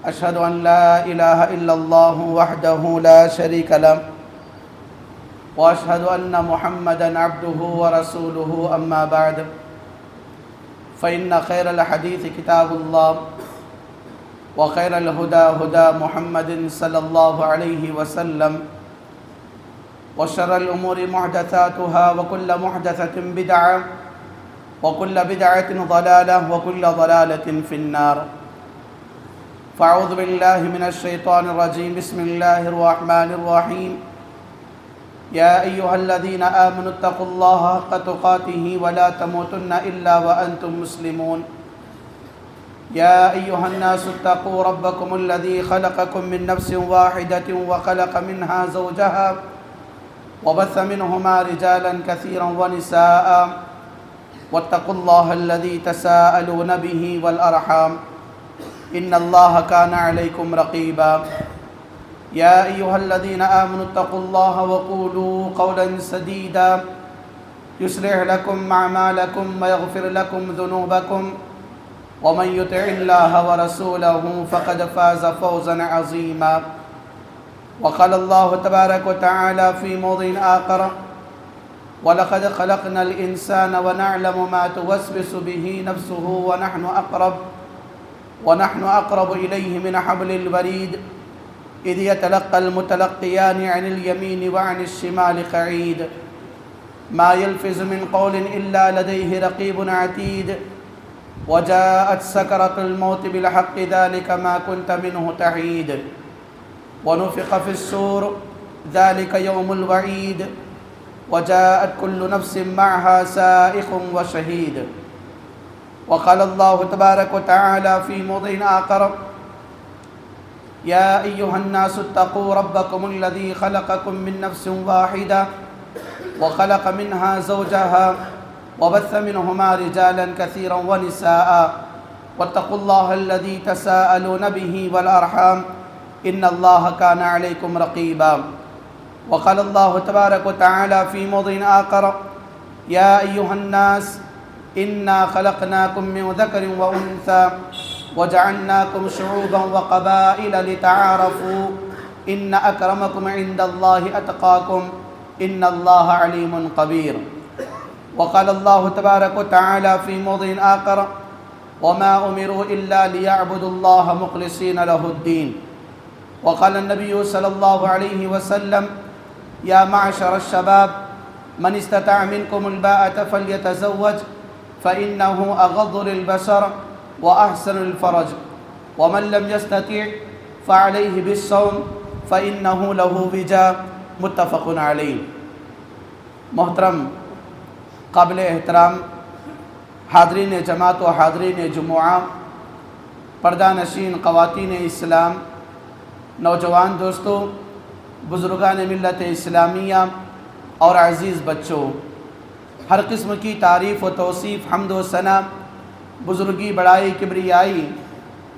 أشهد أن لا إله إلا الله وحده لا شريك له وأشهد أن محمدًا عبده ورسوله أما بعد فإن خير الحديث كتاب الله وخير الهدى هدى محمد صلى الله عليه وسلم وشر الأمور محدثاتها وكل محدثة بدعة وكل بدعة ضلالة وكل ضلالة في النار فأعوذ بالله من الشيطان الرجيم بسم الله الرحمن الرحيم يا أيها الذين آمنوا اتقوا الله حق تقاته ولا تموتن إلا وأنتم مسلمون يا أيها الناس اتقوا ربكم الذي خلقكم من نفس واحدة وخلق منها زوجها وبث منهما رجالا كثيرا ونساء واتقوا الله الذي تساءلون به والأرحام إن الله كان عليكم رقيبا يا أيها الذين آمنوا اتقوا الله وقولوا قولا سديدا يصلح لكم أعمالكم ويغفر لكم ذنوبكم ومن يطع الله ورسوله فقد فاز فوزا عظيما وقال الله تبارك وتعالى في موضع آخر ولقد خلقنا الإنسان ونعلم ما توسوس به نفسه ونحن أقرب إليه من حبل الوريد إذ يتلقى المتلقيان عن اليمين وعن الشمال قعيد ما يلفظ من قول إلا لديه رقيب عتيد وجاءت سكرة الموت بالحق ذلك ما كنت منه تحيد ونفخ في الصور ذلك يوم الوعيد وجاءت كل نفس معها سائق وشهيد وقال الله تبارك وتعالى في موضع آخر يا أيها الناس اتقوا ربكم الذي خلقكم من نفس واحدة وخلق منها زوجها وبث منهما رجالا كثيرا ونساء واتقوا الله الذي تساءلون به والأرحام إن الله كان عليكم رقيبا وقال الله تبارك وتعالى في موضع آخر يا أيها الناس إنا خلقناكم من ذكر وأنثى وجعلناكم شعوبا وقبائل لتعارفوا إن أكرمكم عند الله أتقاكم إن الله عليم خبير وقال الله تبارك وتعالى في موضع آخر وما أمروا إلا ليعبدوا الله مخلصين له الدين وقال النبي صلى الله عليه وسلم يا معشر الشباب من استطاع منكم الباءة فليتزوج فإنه أغض للبصر وأحسن الفرج ومن لم يستطع فعليه بالصوم فإنه له وجاء متفق علیہ۔ محترم قابل احترام حاضرین جماعت و حاضرین جمعہ، پردہ نشین خواتین اسلام، نوجوان دوستوں، بزرگان ملت اسلامیہ اور عزیز بچوں، ہر قسم کی تعریف و توصیف، حمد و ثنا، بزرگی، بڑائی، کبریائی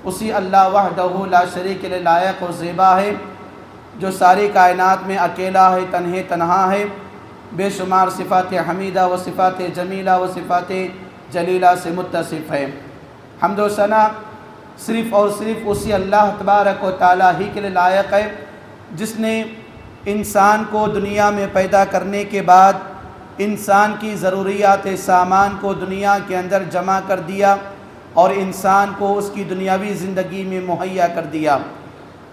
اسی اللہ وحدہ لا شریک کے لائق و زیبا ہے جو ساری کائنات میں اکیلا ہے، تنہا ہے، بے شمار صفات حمیدہ و صفات جمیلہ و صفات جلیلہ سے متصف ہے۔ حمد و ثنا صرف اور صرف اسی اللہ تبارک و تعالیٰ ہی کے لائق ہے جس نے انسان کو دنیا میں پیدا کرنے کے بعد انسان کی ضروریات سامان کو دنیا کے اندر جمع کر دیا اور انسان کو اس کی دنیاوی زندگی میں مہیا کر دیا،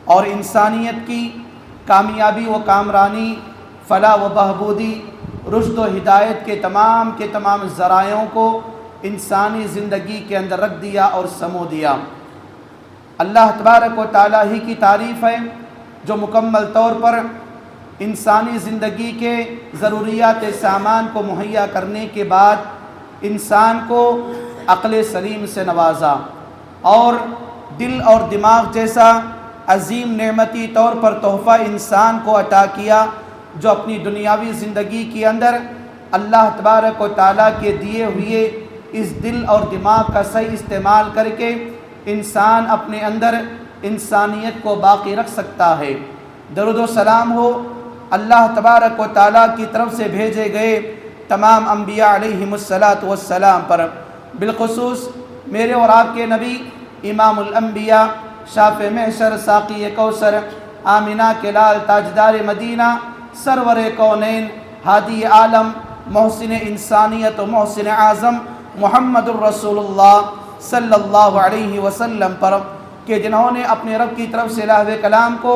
اور انسانیت کی کامیابی و کامرانی، فلاح و بہبودی، رشد و ہدایت کے تمام ذرائعوں کو انسانی زندگی کے اندر رکھ دیا اور سمو دیا۔ اللہ تبارک و تعالیٰ ہی کی تعریف ہے جو مکمل طور پر انسانی زندگی کے ضروریات سامان کو مہیا کرنے کے بعد انسان کو عقل سلیم سے نوازا اور دل اور دماغ جیسا عظیم نعمتی طور پر تحفہ انسان کو عطا کیا، جو اپنی دنیاوی زندگی کے اندر اللہ تبارک و تعالیٰ کے دیے ہوئے اس دل اور دماغ کا صحیح استعمال کر کے انسان اپنے اندر انسانیت کو باقی رکھ سکتا ہے۔ درود و سلام ہو اللہ تبارک و تعالیٰ کی طرف سے بھیجے گئے تمام انبیاء علیہم السلام پر، بالخصوص میرے اور آپ کے نبی امام الانبیاء شافع محشر ساقی کوثر آمینہ کے لال تاجدار مدینہ سرور کونین ہادی عالم محسن انسانیت و محسن اعظم محمد الرسول اللہ صلی اللہ علیہ وسلم پر کہ جنہوں نے اپنے رب کی طرف سے لہو کلام کو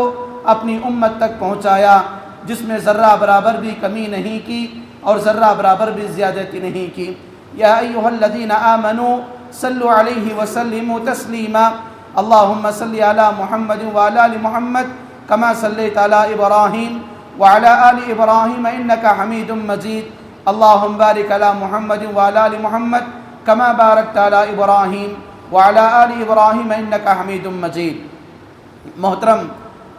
اپنی امت تک پہنچایا، جس میں ذرہ برابر بھی کمی نہیں کی اور ذرہ برابر بھی زیادتی نہیں کی۔ یا ایھا الذین آمنوا صلوا علیہ وسلموا تسلیما اللہم صلی علی محمد وعلی آل محمد کما صلیت علی ابراہیم وعلی آل ابراہیم انک حمید مجید اللہم بارک علی محمد وعلی آل محمد کما بارکت علی ابراہیم وعلی آل ابراہیم انک حمید مجید۔ محترم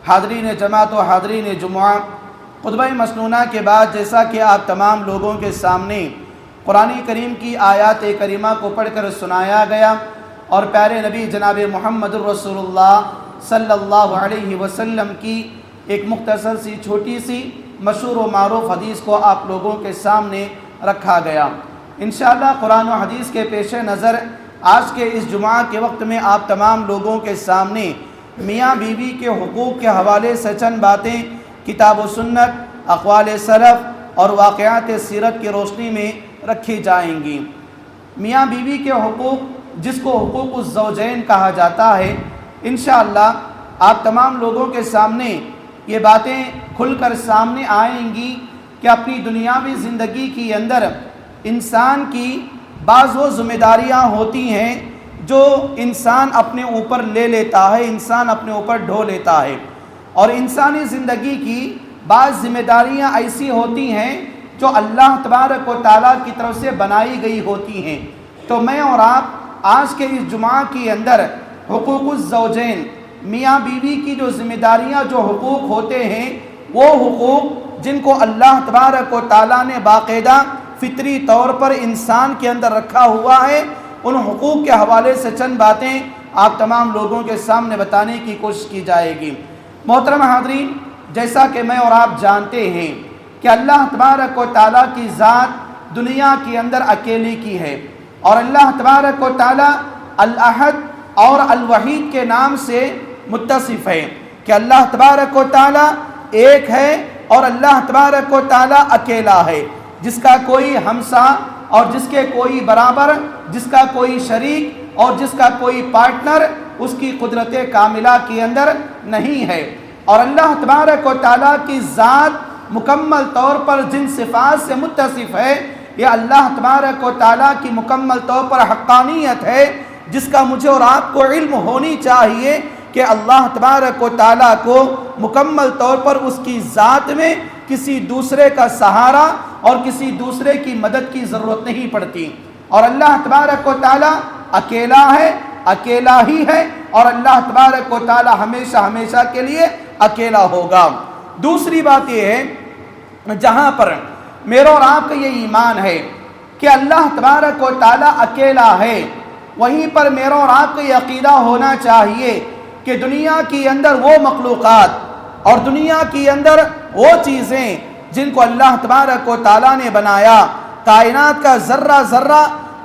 حاضرین جماعت و حاضرین جمعہ، خطبہ مسنونہ کے بعد جیسا کہ آپ تمام لوگوں کے سامنے قرآن کریم کی آیات کریمہ کو پڑھ کر سنایا گیا اور پیارے نبی جناب محمد الرسول اللہ صلی اللہ علیہ وسلم کی ایک مختصر سی چھوٹی سی مشہور و معروف حدیث کو آپ لوگوں کے سامنے رکھا گیا۔ انشاءاللہ قرآن و حدیث کے پیش نظر آج کے اس جمعہ کے وقت میں آپ تمام لوگوں کے سامنے میاں بیوی کے حقوق کے حوالے سے چند باتیں کتاب و سنت، اقوال سلف اور واقعات سیرت کی روشنی میں رکھی جائیں گی۔ میاں بیوی کے حقوق، جس کو حقوق الزوجین کہا جاتا ہے، انشاءاللہ آپ تمام لوگوں کے سامنے یہ باتیں کھل کر سامنے آئیں گی کہ اپنی دنیاوی زندگی کے اندر انسان کی بعض وہ ذمہ داریاں ہوتی ہیں جو انسان اپنے اوپر لے لیتا ہے، انسان اپنے اوپر ڈھو لیتا ہے، اور انسانی زندگی کی بعض ذمہ داریاں ایسی ہوتی ہیں جو اللہ تبارک و تعالیٰ کی طرف سے بنائی گئی ہوتی ہیں۔ تو میں اور آپ آج کے اس جمعہ کے اندر حقوق الزوجین، میاں بیوی کی جو ذمہ داریاں، جو حقوق ہوتے ہیں، وہ حقوق جن کو اللہ تبارک و تعالیٰ نے باقاعدہ فطری طور پر انسان کے اندر رکھا ہوا ہے، ان حقوق کے حوالے سے چند باتیں آپ تمام لوگوں کے سامنے بتانے کی کوشش کی جائے گی۔ محترم حاضرین، جیسا کہ میں اور آپ جانتے ہیں کہ اللہ تبارک و تعالیٰ کی ذات دنیا کے اندر اکیلی کی ہے، اور اللہ تبارک و تعالیٰ الاحد اور الوحید کے نام سے متصف ہے کہ اللہ تبارک و تعالیٰ ایک ہے اور اللہ تبارک و تعالیٰ اکیلا ہے، جس کا کوئی ہمسا اور جس کے کوئی برابر، جس کا کوئی شریک اور جس کا کوئی پارٹنر اس کی قدرت کاملہ کے اندر نہیں ہے۔ اور اللہ تبارک و تعالیٰ کی ذات مکمل طور پر جن صفات سے متصف ہے، یہ اللہ تبارک و تعالیٰ کی مکمل طور پر حقانیت ہے، جس کا مجھے اور آپ کو علم ہونی چاہیے کہ اللہ تبارک و تعالیٰ کو مکمل طور پر اس کی ذات میں کسی دوسرے کا سہارا اور کسی دوسرے کی مدد کی ضرورت نہیں پڑتی، اور اللہ تبارک و تعالیٰ اکیلا ہے، اکیلا ہی ہے، اور اللہ تبارک و تعالیٰ ہمیشہ ہمیشہ کے لیے اکیلا ہوگا۔ دوسری بات یہ ہے، جہاں پر میرا اور آپ کا یہ ایمان ہے کہ اللہ تبارک و تعالیٰ اکیلا ہے، وہیں پر میرا اور آپ کا یہ عقیدہ ہونا چاہیے کہ دنیا کی اندر وہ مخلوقات اور دنیا کی اندر وہ چیزیں جن کو اللہ تبارک و تعالیٰ نے بنایا، کائنات کا ذرہ ذرہ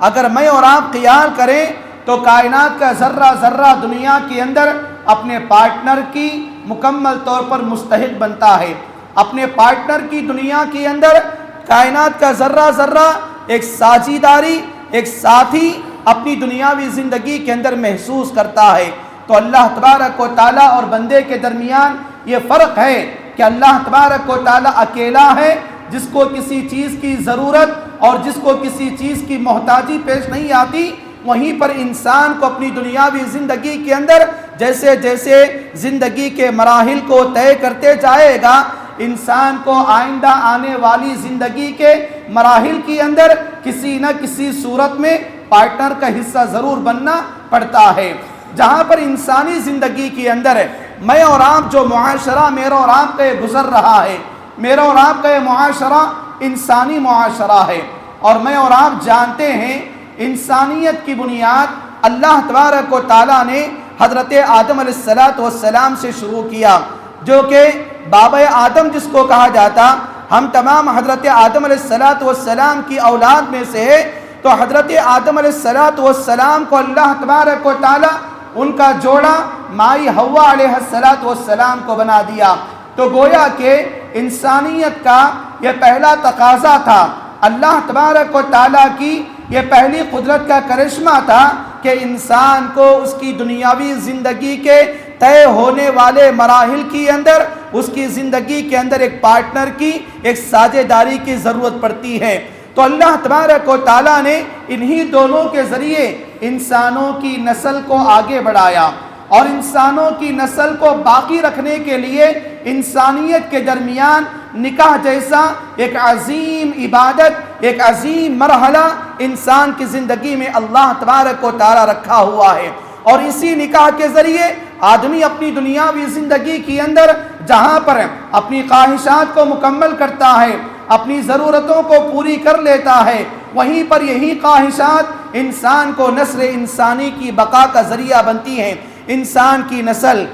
اگر میں اور آپ خیال کریں تو کائنات کا ذرہ ذرہ دنیا کے اندر اپنے پارٹنر کی مکمل طور پر مستحق بنتا ہے، اپنے پارٹنر کی دنیا کے اندر کائنات کا ذرہ ذرہ ایک ساجھیداری، ایک ساتھی اپنی دنیاوی زندگی کے اندر محسوس کرتا ہے۔ تو اللہ تبارک و تعالیٰ اور بندے کے درمیان یہ فرق ہے کہ اللہ تبارک و تعالیٰ اکیلا ہے، جس کو کسی چیز کی ضرورت اور جس کو کسی چیز کی محتاجی پیش نہیں آتی، وہیں پر انسان کو اپنی دنیاوی زندگی کے اندر جیسے جیسے زندگی کے مراحل کو طے کرتے جائے گا، انسان کو آئندہ آنے والی زندگی کے مراحل کے اندر کسی نہ کسی صورت میں پارٹنر کا حصہ ضرور بننا پڑتا ہے۔ جہاں پر انسانی زندگی کے اندر میں اور آپ جو معاشرہ میرا اور آپ کا یہ گزر رہا ہے، میرا اور آپ کا یہ معاشرہ انسانی معاشرہ ہے، اور میں اور آپ جانتے ہیں انسانیت کی بنیاد اللہ تبارک و تعالیٰ نے حضرت آدم علیہ السلام سے شروع کیا، جو کہ بابا آدم جس کو کہا جاتا، ہم تمام حضرت آدم علیہ السلام کی اولاد میں سے ہے، تو حضرت آدم علیہ السلام کو اللہ تبارک و تعالیٰ ان کا جوڑا مائی حوا علیہ السلام کو بنا دیا۔ تو گویا کہ انسانیت کا یہ پہلا تقاضا تھا، اللہ تبارک و تعالیٰ کی یہ پہلی قدرت کا کرشمہ تھا کہ انسان کو اس کی دنیاوی زندگی کے طے ہونے والے مراحل کی اندر، اس کی زندگی کے اندر ایک پارٹنر کی، ایک ساجھے داری کی ضرورت پڑتی ہے۔ تو اللہ تبارک و تعالیٰ نے انہی دونوں کے ذریعے انسانوں کی نسل کو آگے بڑھایا، اور انسانوں کی نسل کو باقی رکھنے کے لیے انسانیت کے درمیان نکاح جیسا ایک عظیم عبادت، ایک عظیم مرحلہ انسان کی زندگی میں اللہ تبارک و تعالیٰ رکھا ہوا ہے۔ اور اسی نکاح کے ذریعے آدمی اپنی دنیاوی زندگی کے اندر جہاں پر اپنی خواہشات کو مکمل کرتا ہے، اپنی ضرورتوں کو پوری کر لیتا ہے، وہیں پر یہی خواہشات انسان کو نسل انسانی کی بقا کا ذریعہ بنتی ہیں۔ انسان کی نسل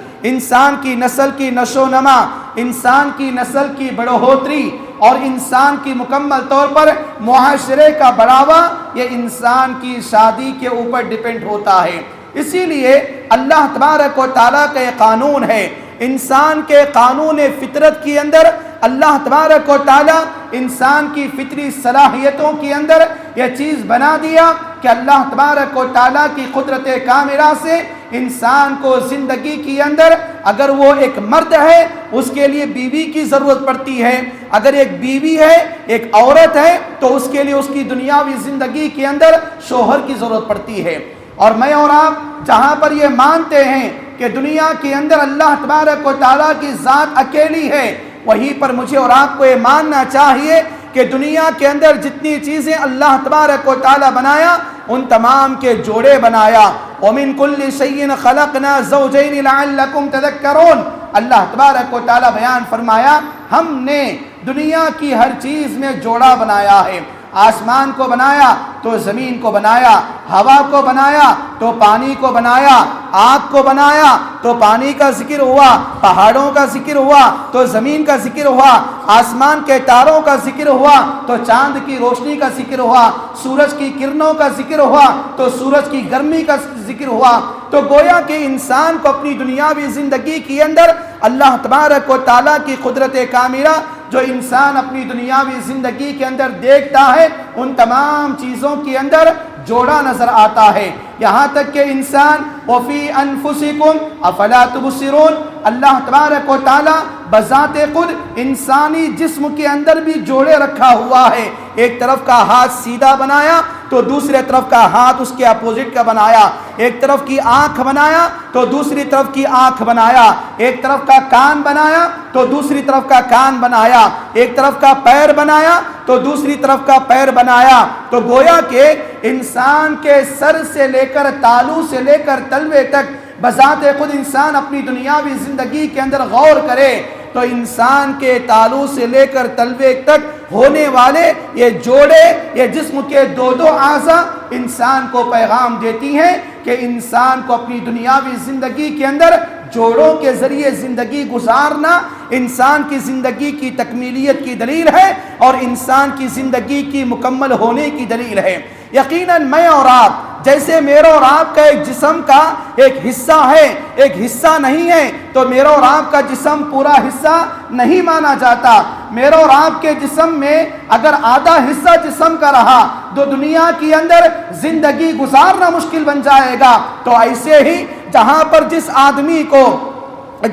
کی نشو و نما، انسان کی نسل کی بڑھوتری اور انسان کی مکمل طور پر معاشرے کا بڑھاوا، یہ انسان کی شادی کے اوپر ڈیپینڈ ہوتا ہے۔ اسی لیے اللہ تبارک و تعالیٰ کا یہ قانون ہے، انسان کے قانون فطرت کے اندر اللہ تبارک و تعالیٰ انسان کی فطری صلاحیتوں کے اندر یہ چیز بنا دیا کہ اللہ تبارک و تعالیٰ کی قدرت کاملہ سے انسان کو زندگی کے اندر، اگر وہ ایک مرد ہے اس کے لیے بیوی کی ضرورت پڑتی ہے، اگر ایک بیوی ہے، ایک عورت ہے، تو اس کے لیے اس کی دنیاوی زندگی کے اندر شوہر کی ضرورت پڑتی ہے۔ اور میں اور آپ جہاں پر یہ مانتے ہیں کہ دنیا کے اندر اللہ تبارک و تعالیٰ کی ذات اکیلی ہے، وہیں پر مجھے اور آپ کو یہ ماننا چاہیے کہ دنیا کے اندر جتنی چیزیں اللہ تبارک و تعالیٰ بنایا ان تمام کے جوڑے بنایا۔ وَمِن كُلِّ شَيْءٍ خَلَقْنَا زَوْجَيْنِ لَعَلَّكُمْ تَذَكَّرُونَ، اللہ تبارک و تعالیٰ بیان فرمایا ہم نے دنیا کی ہر چیز میں جوڑا بنایا ہے۔ آسمان کو بنایا تو زمین کو بنایا، ہوا کو بنایا تو پانی کو بنایا، آگ کو بنایا تو پانی کا ذکر ہوا، پہاڑوں کا ذکر ہوا تو زمین کا ذکر ہوا، آسمان کے تاروں کا ذکر ہوا تو چاند کی روشنی کا ذکر ہوا، سورج کی کرنوں کا ذکر ہوا تو سورج کی گرمی کا ذکر ہوا۔ تو گویا کہ انسان کو اپنی دنیاوی زندگی کے اندر اللہ تبارک و تعالیٰ کی قدرت کاملہ جو انسان اپنی دنیاوی زندگی کے اندر دیکھتا ہے ان تمام چیزوں کے اندر جوڑا نظر آتا ہے، یہاں تک کہ انسان وفی انفسکم افلا تبصرون، اللہ تبارک و تعالیٰ بذات خود انسانی جسم کے اندر بھی جوڑے رکھا ہوا ہے۔ ایک طرف کا ہاتھ سیدھا بنایا تو دوسرے طرف کا ہاتھ اس کے اپوزٹ کا بنایا، ایک طرف کی آنکھ بنایا تو دوسری طرف کی آنکھ بنایا، ایک طرف کا کان بنایا تو دوسری طرف کا کان بنایا، ایک طرف کا پیر بنایا تو دوسری طرف کا پیر بنایا۔ تو گویا کہ انسان کے سر سے لے کر تالو سے لے کر تلوے تک بذات خود انسان اپنی دنیاوی زندگی کے اندر غور کرے تو انسان کے تالو سے لے کر تلوے تک ہونے والے یہ جوڑے، یہ جسم کے دو اعضاء انسان کو پیغام دیتی ہیں کہ انسان کو اپنی دنیاوی زندگی کے اندر جوڑوں کے ذریعے زندگی گزارنا انسان کی زندگی کی تکمیلیت کی دلیل ہے اور انسان کی زندگی کی مکمل ہونے کی دلیل ہے۔ یقیناً میں اور آپ جیسے میرا اور آپ کا ایک جسم کا ایک حصہ ہے، ایک حصہ نہیں ہے، تو میرا اور آپ کا جسم پورا حصہ نہیں مانا جاتا۔ میرا اور آپ کے جسم میں اگر آدھا حصہ جسم کا رہا تو دنیا کے اندر زندگی گزارنا مشکل بن جائے گا۔ تو ایسے ہی جہاں پر جس آدمی کو،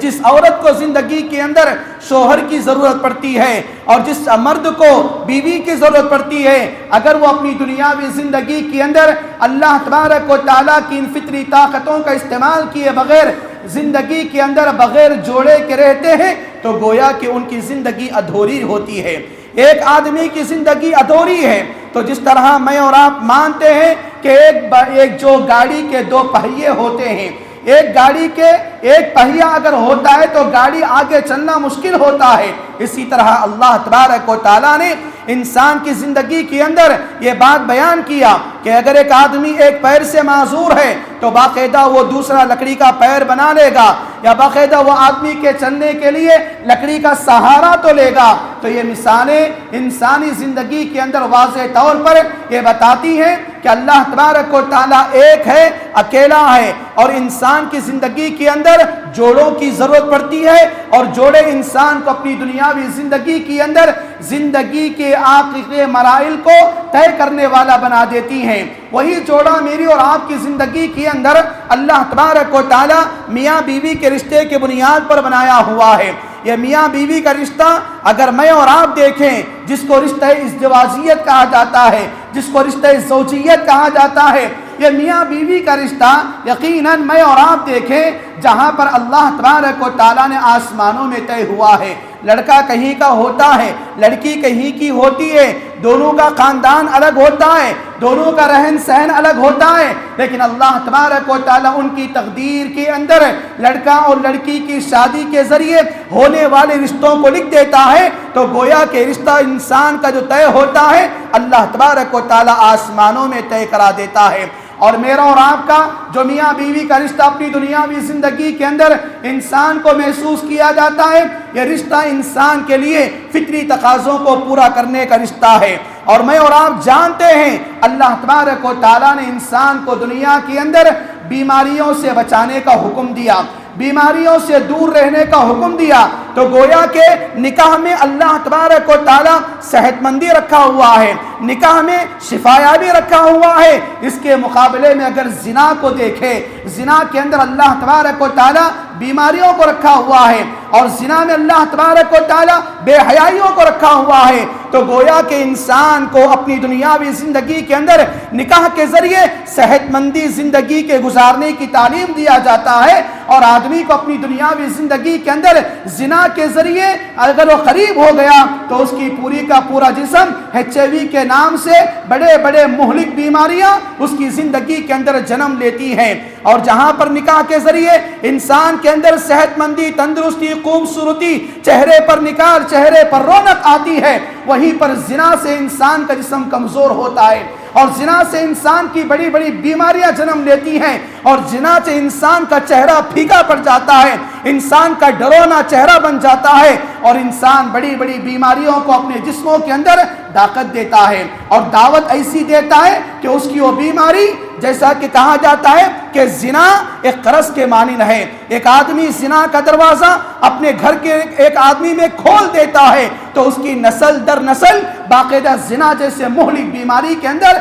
جس عورت کو زندگی کے اندر شوہر کی ضرورت پڑتی ہے اور جس مرد کو بیوی کی ضرورت پڑتی ہے، اگر وہ اپنی دنیاوی زندگی کے اندر اللہ تبارک و تعالیٰ کی ان فطری طاقتوں کا استعمال کیے بغیر زندگی کے اندر بغیر جوڑے کے رہتے ہیں تو گویا کہ ان کی زندگی ادھوری ہوتی ہے۔ ایک آدمی کی زندگی ادھوری ہے تو جس طرح میں اور آپ مانتے ہیں کہ ایک جو گاڑی کے دو پہیے ہوتے ہیں، ایک گاڑی کے ایک پہیہ اگر ہوتا ہے تو گاڑی آگے چلنا مشکل ہوتا ہے، اسی طرح اللہ تبارک و تعالیٰ نے انسان کی زندگی کے اندر یہ بات بیان کیا کہ اگر ایک آدمی ایک پیر سے معذور ہے تو باقاعدہ وہ دوسرا لکڑی کا پیر بنا لے گا، یا باقاعدہ وہ آدمی کے چلنے کے لیے لکڑی کا سہارا تو لے گا۔ تو یہ مثالیں انسانی زندگی کے اندر واضح طور پر یہ بتاتی ہیں کہ اللہ تبارک و تعالیٰ ایک ہے، اکیلا ہے، اور انسان کی زندگی کے اندر جوڑوں کی ضرورت پڑتی ہے، اور جوڑے انسان کو اپنی دنیاوی زندگی کے اندر زندگی کے آخری مراحل کو طے کرنے والا بنا دیتی ہیں۔ وہی جوڑا میری اور آپ کی زندگی کے اندر اللہ تبارک و تعالیٰ میاں بیوی کے رشتے کے بنیاد پر بنایا ہوا ہے۔ یہ میاں بیوی کا رشتہ اگر میں اور آپ دیکھیں، جس کو رشتہ ازدواجیت کہا جاتا ہے، جس کو رشتہ زوجیت کہا جاتا ہے، یہ میاں بیوی کا رشتہ یقیناً میں اور آپ دیکھیں جہاں پر اللہ تبارک و تعالیٰ نے آسمانوں میں طے ہوا ہے۔ لڑکا کہیں کا ہوتا ہے، لڑکی کہیں کی ہوتی ہے، دونوں کا خاندان الگ ہوتا ہے، دونوں کا رہن سہن الگ ہوتا ہے، لیکن اللہ تبارک و تعالیٰ ان کی تقدیر کے اندر لڑکا اور لڑکی کی شادی کے ذریعے ہونے والے رشتوں کو لکھ دیتا ہے۔ تو گویا کہ رشتہ انسان کا جو طے ہوتا ہے اللہ تبارک و تعالیٰ آسمانوں میں طے کرا دیتا ہے۔ اور میرا اور آپ کا جو میاں بیوی کا رشتہ اپنی دنیاوی زندگی کے اندر انسان کو محسوس کیا جاتا ہے، یہ رشتہ انسان کے لیے فطری تقاضوں کو پورا کرنے کا رشتہ ہے۔ اور میں اور آپ جانتے ہیں اللہ تبارک و تعالیٰ نے انسان کو دنیا کے اندر بیماریوں سے بچانے کا حکم دیا، بیماریوں سے دور رہنے کا حکم دیا۔ تو گویا کہ نکاح میں اللہ تبارک و تعالیٰ صحت مندی رکھا ہوا ہے، نکاح میں شفایابی رکھا ہوا ہے۔ اس کے مقابلے میں اگر زنا کو دیکھے، زنا کے اندر اللہ تبارک و تعالیٰ بیماریوں کو رکھا ہوا ہے، اور زنا میں اللہ تبارک و تعالیٰ بے حیائیوں کو رکھا ہوا ہے۔ تو گویا کہ انسان کو اپنی دنیاوی زندگی کے اندر نکاح کے ذریعے صحت مندی زندگی کے گزارنے کی تعلیم دیا جاتا ہے، اور آدمی کو اپنی دنیاوی زندگی کے اندر زنا کے ذریعے اگر وہ قریب ہو گیا تو اس کی پوری کا پورا جسم HIV کے نام سے بڑے بڑے مہلک بیماریاں اس کی زندگی کے اندر جنم لیتی ہیں۔ اور جہاں پر نکاح کے ذریعے انسان کے اندر صحت مندی، تندرستی، خوبصورتی، چہرے پر نکھار، چہرے پر رونق آتی ہے، وہیں پر زنا سے انسان کا جسم کمزور ہوتا ہے، اور زنا سے انسان کی بڑی بڑی بیماریاں جنم لیتی ہیں، اور زنا سے انسان کا چہرہ پھیکا پڑ جاتا ہے، انسان کا ڈرونا چہرہ بن جاتا ہے، اور انسان بڑی بڑی بیماریوں کو اپنے جسموں کے اندر طاقت دیتا ہے، اور دعوت ایسی دیتا ہے کہ اس کی وہ بیماری، جیسا کہ کہا جاتا ہے کہ زنا ایک قرض کے مانند ہے۔ ایک آدمی زنا کا دروازہ اپنے گھر کے ایک آدمی میں کھول دیتا ہے تو اس کی نسل در نسل باقاعدہ زنا جیسے مہلک بیماری کے اندر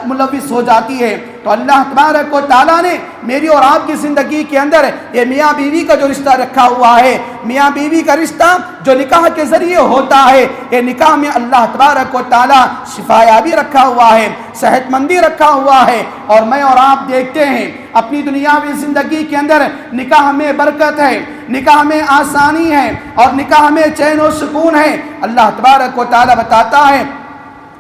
ملوث ہو جاتی ہے۔ تو اللہ تبارک و تعالیٰ نے میری اور آپ کی زندگی کے اندر یہ میاں بیوی کا جو رشتہ رکھا ہوا ہے، میاں بیوی کا رشتہ جو نکاح کے ذریعے ہوتا ہے، یہ نکاح میں اللہ تبارک و تعالیٰ شفایابی رکھا ہوا ہے، صحت مندی رکھا ہوا ہے۔ اور میں اور آپ دیکھتے ہیں اپنی دنیاوی زندگی کے اندر نکاح میں برکت ہے، نکاح میں آسانی ہے، اور نکاح میں چین و سکون ہے۔ اللہ تبارک و تعالیٰ بتاتا ہے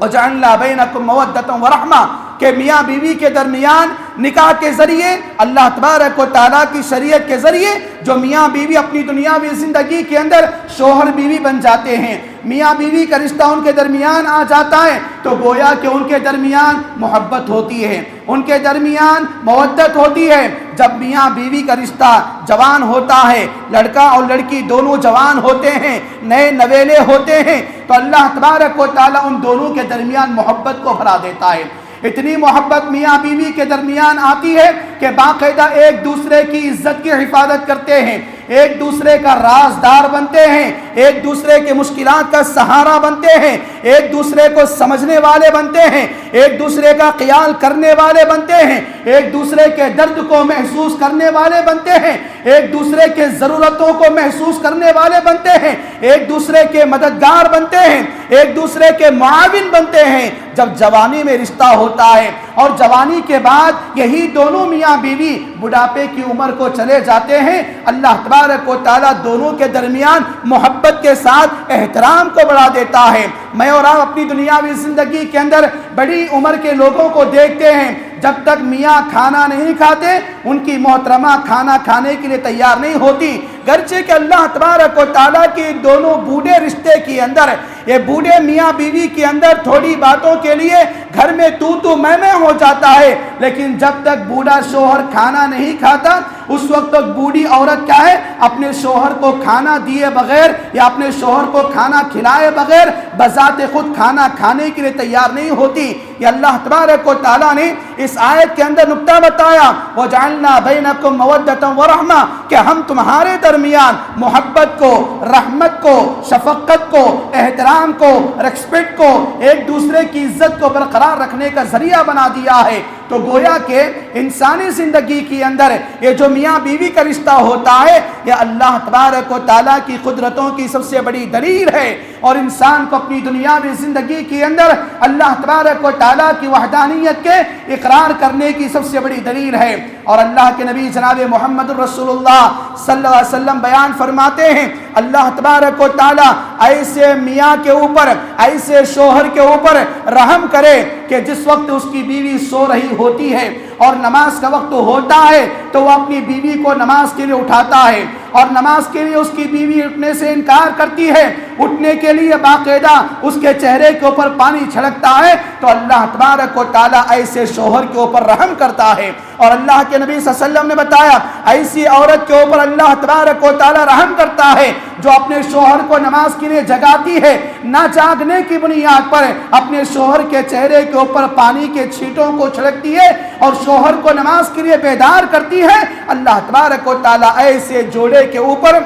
وَجَعَلْنَا بَيْنَكُمْ مَوَدَّةً وَرَحْمَةً، کہ میاں بیوی کے درمیان نکاح کے ذریعے اللہ تبارک و تعالیٰ کی شریعت کے ذریعے جو میاں بیوی اپنی دنیاوی زندگی کے اندر شوہر بیوی بن جاتے ہیں، میاں بیوی کا رشتہ ان کے درمیان آ جاتا ہے، تو گویا کہ ان کے درمیان محبت ہوتی ہے، ان کے درمیان مودت ہوتی ہے۔ جب میاں بیوی کا رشتہ جوان ہوتا ہے، لڑکا اور لڑکی دونوں جوان ہوتے ہیں، نئے نویلے ہوتے ہیں، تو اللہ تبارک و تعالیٰ ان دونوں کے درمیان محبت کو بھرا دیتا ہے۔ اتنی محبت میاں بیوی کے درمیان آتی ہے کہ باقاعدہ ایک دوسرے کی عزت کی حفاظت کرتے ہیں، ایک دوسرے کا رازدار بنتے ہیں، ایک دوسرے کے مشکلات کا سہارا بنتے ہیں، ایک دوسرے کو سمجھنے والے بنتے ہیں، ایک دوسرے کا خیال کرنے والے بنتے ہیں، ایک دوسرے کے درد کو محسوس کرنے والے بنتے ہیں، ایک دوسرے کے ضرورتوں کو محسوس کرنے والے بنتے ہیں، ایک دوسرے کے مددگار بنتے ہیں، ایک دوسرے کے معاون بنتے ہیں۔ جب جوانی میں رشتہ ہوتا ہے اور جوانی کے بعد یہی دونوں میاں بیوی بڑھاپے کی عمر کو چلے جاتے ہیں، اللہ تبارک و تعالیٰ دونوں کے درمیان محبت کے ساتھ احترام کو بڑھا دیتا ہے۔ میں اور آپ اپنی دنیاوی زندگی کے اندر بڑی عمر کے لوگوں کو دیکھتے ہیں، جب تک میاں کھانا نہیں کھاتے ان کی محترمہ کھانا کھانے کے لیے تیار نہیں ہوتی، گرچہ کہ اللہ تبارک و تعالیٰ کے دونوں بوڑھے رشتے کے اندر، یہ بوڑھے میاں بیوی کے اندر تھوڑی باتوں کے لیے گھر میں تو میں ہو جاتا ہے، لیکن جب تک بوڑھا شوہر کھانا نہیں کھاتا اس وقت تک بوڑھی عورت کیا ہے، اپنے شوہر کو کھانا دیے بغیر یا اپنے شوہر کو کھانا کھلائے بغیر بذات خود کھانا کھانے کے لیے تیار نہیں ہوتی۔ یہ اللہ تبارک و تعالیٰ نے اس آیت کے اندر نکتہ بتایا، وَجَعَلْنَا بَيْنَكُمْ مَوَدَّةً وَرَحْمَةً، کہ ہم تمہارے درمیان محبت کو، رحمت کو، شفقت کو، احترام کو، ریسپیکٹ کو، ایک دوسرے کی عزت کو برقرار رکھنے کا ذریعہ بنا دیا ہے۔ تو گویا کہ انسانی زندگی کے اندر یہ جو میاں بیوی کا رشتہ ہوتا ہے یہ اللہ تبارک و تعالیٰ کی قدرتوں کی سب سے بڑی دلیل ہے، اور انسان کو اپنی دنیاوی زندگی کے اندر اللہ تبارک و تعالیٰ کی وحدانیت کے اقرار کرنے کی سب سے بڑی دلیل ہے۔ اور اللہ کے نبی جناب محمد رسول اللہ صلی اللہ علیہ وسلم بیان فرماتے ہیں، اللہ تبارک و تعالیٰ ایسے میاں کے اوپر، ایسے شوہر کے اوپر رحم کرے کہ جس وقت اس کی بیوی سو رہی ہوتی ہے اور نماز کا وقت ہوتا ہے تو وہ اپنی بیوی کو نماز کے لیے اٹھاتا ہے، اور نماز کے لیے اس کی بیوی اٹھنے سے انکار کرتی ہے، اٹھنے کے لیے باقاعدہ اس کے چہرے کے اوپر پانی چھڑکتا ہے، تو اللہ تبارک و تعالیٰ ایسے شوہر کے اوپر رحم کرتا ہے۔ اور اللہ کے نبی صلی اللہ علیہ وسلم نے بتایا ایسی عورت کے اوپر اللہ تبارک و تعالیٰ رحم کرتا ہے جو اپنے شوہر کو نماز کے لیے جگاتی ہے، نہ جاگنے کی بنیاد پر اپنے شوہر کے چہرے کے اوپر پانی کے چھینٹوں کو چھڑکتی ہے اور شوہر کو نماز کے لیے بیدار کرتی ہے۔ اللہ تبارک و تعالیٰ ایسے جوڑے کے اوپر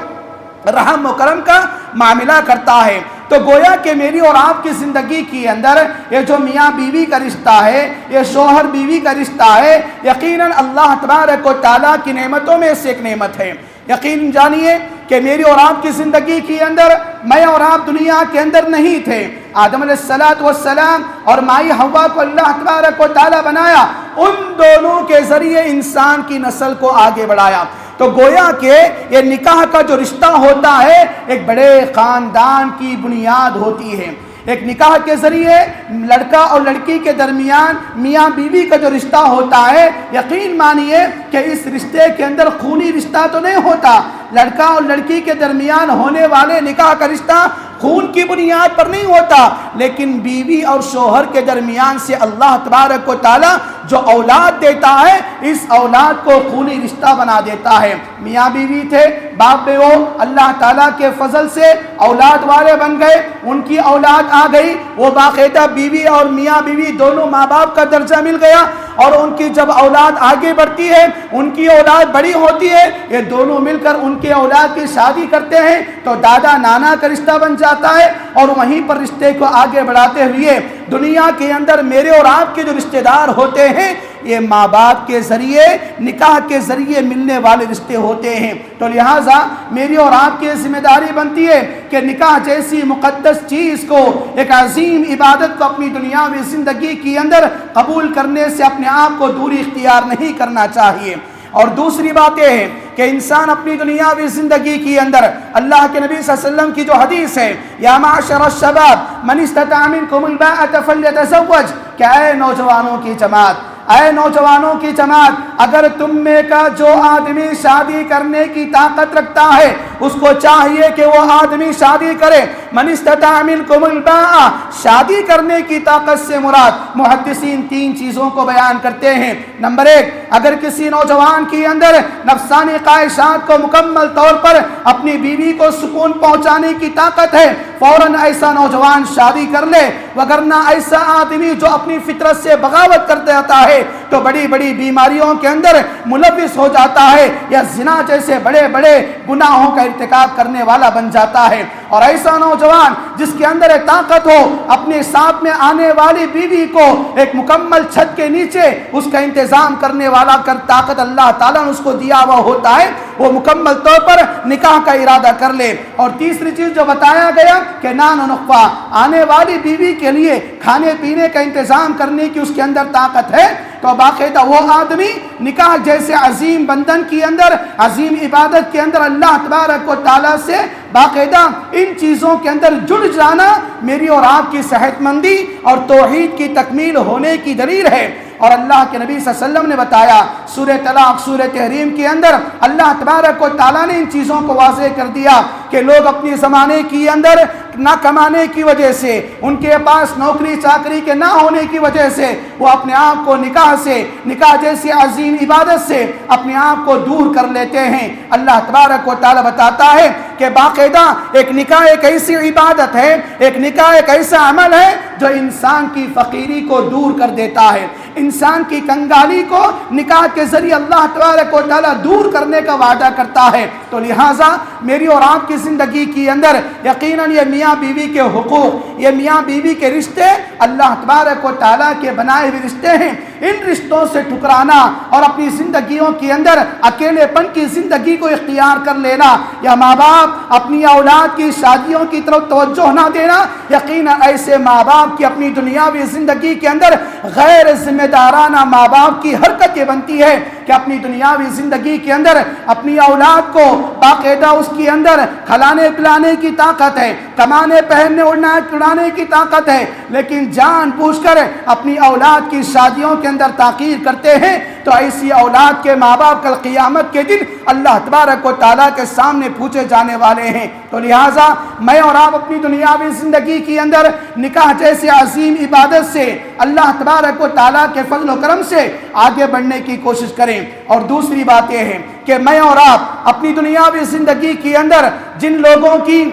رحم و کرم کا معاملہ کرتا ہے۔ تو گویا کہ میری اور آپ کی زندگی کے اندر یہ جو میاں بیوی کا رشتہ ہے، یہ شوہر بیوی کا رشتہ ہے، یقیناً اللہ تبارک و تعالیٰ کی نعمتوں میں سے ایک نعمت ہے۔ یقین جانیے کہ میری اور آپ کی زندگی کے اندر میں اور آپ دنیا کے اندر نہیں تھے، آدم علیہ السلام اور مائی حوا کو اللہ تبارک و تعالیٰ بنایا، ان دونوں کے ذریعے انسان کی نسل کو آگے بڑھایا۔ تو گویا کہ یہ نکاح کا جو رشتہ ہوتا ہے ایک بڑے خاندان کی بنیاد ہوتی ہے۔ ایک نکاح کے ذریعے لڑکا اور لڑکی کے درمیان میاں بیوی کا جو رشتہ ہوتا ہے، یقین مانیے کہ اس رشتے کے اندر خونی رشتہ تو نہیں ہوتا، لڑکا اور لڑکی کے درمیان ہونے والے نکاح کا رشتہ خون کی بنیاد پر نہیں ہوتا، لیکن بیوی اور شوہر کے درمیان سے اللہ تبارک و تعالیٰ جو اولاد دیتا ہے اس اولاد کو خونی رشتہ بنا دیتا ہے۔ میاں بیوی تھے، باپ بیوہ، اللہ تعالیٰ کے فضل سے اولاد والے بن گئے، ان کی اولاد آ گئی، وہ باقاعدہ بیوی اور میاں بیوی دونوں ماں باپ کا درجہ مل گیا، اور ان کی جب اولاد آگے بڑھتی ہے، ان کی اولاد بڑی ہوتی ہے، یہ دونوں مل کر ان کے اولاد کی شادی کرتے ہیں تو دادا نانا کا رشتہ بن جاتا ہے، اور وہیں پر رشتے کو آگے بڑھاتے ہوئے دنیا کے اندر میرے اور آپ کے جو رشتہ دار ہوتے ہیں یہ ماں باپ کے ذریعے، نکاح کے ذریعے ملنے والے رشتے ہوتے ہیں۔ تو لہٰذا میری اور آپ کی ذمہ داری بنتی ہے کہ نکاح جیسی مقدس چیز کو، ایک عظیم عبادت کو اپنی دنیاوی زندگی کے اندر قبول کرنے سے اپنے آپ کو دوری اختیار نہیں کرنا چاہیے۔ اور دوسری بات یہ ہے کہ انسان اپنی دنیاوی زندگی کے اندر اللہ کے نبی صلی اللہ علیہ وسلم کی جو حدیث ہے، یا معشر الشباب من استطاع منکم الباءۃ فلیتزوج، کہ اے نوجوانوں کی جماعت، اے نوجوانوں کی جماعت، اگر تم میں کا جو آدمی شادی کرنے کی طاقت رکھتا ہے اس کو چاہیے کہ وہ آدمی شادی کرے۔ من استطاع منکم الباءۃ، شادی کرنے کی طاقت سے مراد محدثین تین چیزوں کو بیان کرتے ہیں۔ نمبر ایک، اگر کسی نوجوان کے اندر نفسانی خواہشات کو مکمل طور پر اپنی بیوی کو سکون پہنچانے کی طاقت ہے فوراً ایسا نوجوان شادی کر لے، وگرنہ ایسا آدمی جو اپنی فطرت سے بغاوت کر دیتا ہے تو بڑی بڑی بیماریوں کے اندر ملوث ہو جاتا ہے، یا زنا جیسے بڑے بڑے گناہوں کا ارتکاب کرنے والا بن جاتا ہے۔ اور ایسا نوجوان جس کے اندر ایک طاقت ہو اپنے ساتھ میں آنے والی بیوی کو ایک مکمل چھت کے نیچے اس کا انتظام کرنے والا کر طاقت اللہ تعالیٰ نے اس کو دیا ہوا ہوتا ہے، وہ مکمل طور پر نکاح کا ارادہ کر لے۔ اور تیسری چیز جو بتایا گیا کہ نان و نقوہ، آنے والی بیوی کے لیے کھانے پینے کا انتظام کرنے کی اس کے اندر طاقت ہے، تو باقاعدہ وہ آدمی نکاح جیسے عظیم بندھن کے اندر، عظیم عبادت کے اندر اللہ تبارک و تعالیٰ سے باقاعدہ ان چیزوں کے اندر جڑ جانا میری اور آپ کی صحت مندی اور توحید کی تکمیل ہونے کی دلیل ہے۔ اور اللہ کے نبی صلی اللہ علیہ وسلم نے بتایا سورہ طلاق سورہ تحریم کے اندر اللہ تبارک و تعالیٰ نے ان چیزوں کو واضح کر دیا کہ لوگ اپنے زمانے کے اندر نہ کمانے کی وجہ سے، ان کے پاس نوکری چاکری کے نہ ہونے کی وجہ سے وہ اپنے آپ کو نکاح جیسی عظیم عبادت سے اپنے آپ کو دور کر لیتے ہیں۔ اللہ تبارک و تعالیٰ بتاتا ہے کہ باقاعدہ ایک نکاح ایک ایسی عبادت ہے، ایک نکاح ایک ایسا عمل ہے جو انسان کی فقیری کو دور کر دیتا ہے، انسان کی کنگالی کو نکاح کے ذریعے اللہ تبارک و تعالیٰ دور کرنے کا وعدہ کرتا ہے۔ تو لہٰذا میری اور آپ کی زندگی کے اندر یقیناً یہ میاں بیوی کے حقوق، یہ میاں بیوی کے رشتے اللہ تبارک و تعالیٰ کے بنائے ہوئے رشتے ہیں، ان رشتوں سے ٹکرانا اور اپنی زندگیوں کے اندر اکیلے پن کی زندگی کو اختیار کر لینا یا ماں باپ اپنی اولاد کی شادیوں کی طرف توجہ نہ دینا، یقیناً ایسے ماں باپ کی اپنی دنیاوی زندگی کے اندر غیر ذمہ دارانہ ماں باپ کی حرکت یہ بنتی ہے کہ اپنی دنیاوی زندگی کے اندر اپنی اولاد کو باقاعدہ اس کے اندر کھلانے پلانے کی طاقت ہے، کمانے پہننے اڑانے کی طاقت ہے، لیکن جان بوجھ کر اپنی اولاد کی شادیوں کے اندر تاخیر کرتے ہیں، تو ایسی اولاد کے ماں باپ کل قیامت کے دن اللہ تبارک و تعالیٰ کے سامنے پوچھے جانے والے ہیں۔ تو لہٰذا میں اور آپ اپنی دنیاوی زندگی کے اندر نکاح جیسے عظیم عبادت سے اللہ تبارک و تعالیٰ کے فضل و کرم سے آگے بڑھنے کی کوشش کریں۔ اور دوسری بات یہ ہے کہ میں اور آپ اپنی دنیاوی زندگی کے اندر جن لوگوں کی